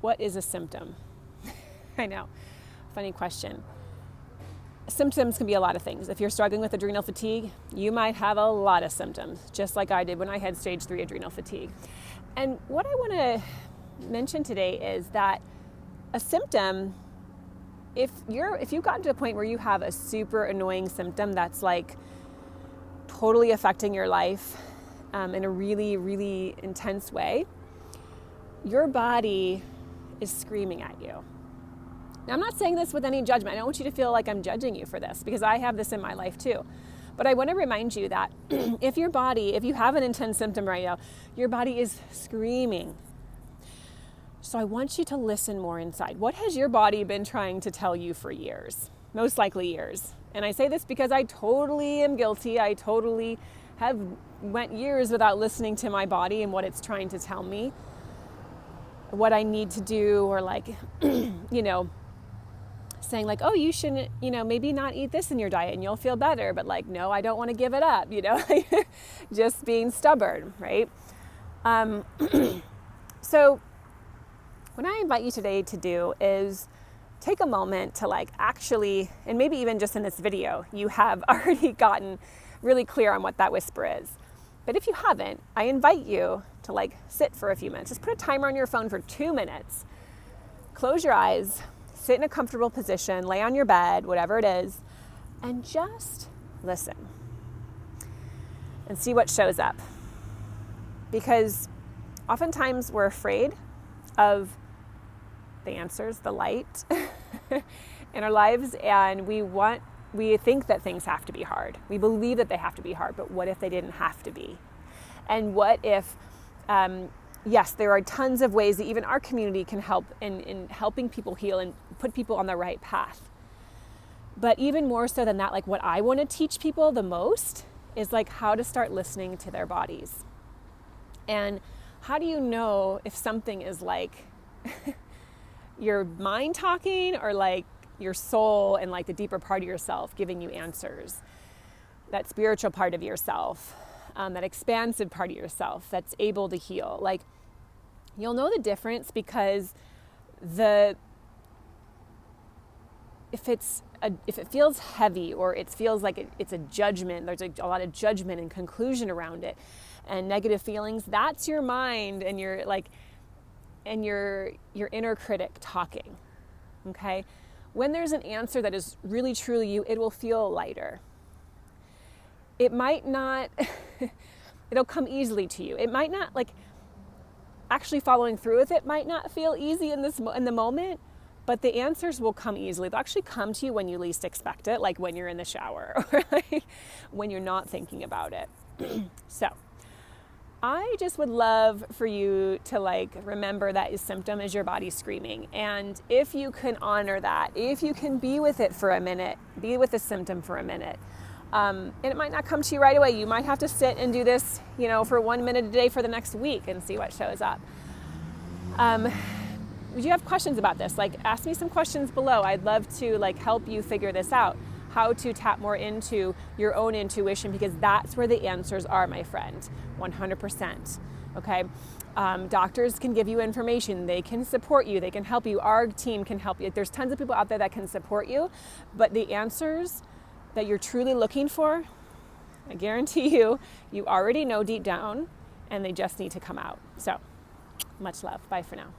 what is a symptom? I know, funny question. Symptoms can be a lot of things. If you're struggling with adrenal fatigue, you might have a lot of symptoms, just like I did when I had stage 3 adrenal fatigue. And what I want to mention today is that a symptom, if you've gotten to a point where you have a super annoying symptom that's like totally affecting your life in a really, really intense way, your body is screaming at you. Now, I'm not saying this with any judgment. I don't want you to feel like I'm judging you for this, because I have this in my life too. But I want to remind you that if you have an intense symptom right now, your body is screaming. So I want you to listen more inside. What has your body been trying to tell you for years? Most likely years. And I say this because I totally am guilty. I totally have went years without listening to my body and what it's trying to tell me, what I need to do, or like, saying like, oh, you shouldn't, maybe not eat this in your diet and you'll feel better. But like, no, I don't want to give it up, just being stubborn, right? So what I invite you today to do is take a moment to like actually, and maybe even just in this video, you have already gotten really clear on what that whisper is. But if you haven't, I invite you to like sit for a few minutes. Just put a timer on your phone for 2 minutes. Close your eyes. Sit in a comfortable position, lay on your bed, whatever it is, and just listen and see what shows up. Because oftentimes we're afraid of the answers, the light in our lives, and we think that things have to be hard. We believe that they have to be hard, but what if they didn't have to be? And what if yes, there are tons of ways that even our community can help in helping people heal and put people on the right path. But even more so than that, like what I want to teach people the most is like how to start listening to their bodies. And how do you know if something is like your mind talking or like your soul and like the deeper part of yourself giving you answers? That spiritual part of yourself, that expansive part of yourself that's able to heal. Like, you'll know the difference because if it feels heavy, or it feels like it's a judgment, there's a lot of judgment and conclusion around it, and negative feelings, that's your mind and your inner critic talking. Okay? When there's an answer that is really truly you, it will feel lighter. It might not, it'll come easily to you. It might not, like, actually following through with it might not feel easy in the moment, but the answers will come easily. They'll actually come to you when you least expect it, like when you're in the shower or like when you're not thinking about it. So I just would love for you to like remember that your symptom is your body screaming. And if you can honor that, if you can be with it for a minute, be with the symptom for a minute. And it might not come to you right away. You might have to sit and do this, for 1 minute a day for the next week and see what shows up. Would you have questions about this? Like, ask me some questions below. I'd love to like help you figure this out, how to tap more into your own intuition, because that's where the answers are, my friend, 100%. Okay. Doctors can give you information. They can support you. They can help you. Our team can help you. There's tons of people out there that can support you, but the answers that you're truly looking for, I guarantee you already know deep down, and they just need to come out. So much love. Bye for now.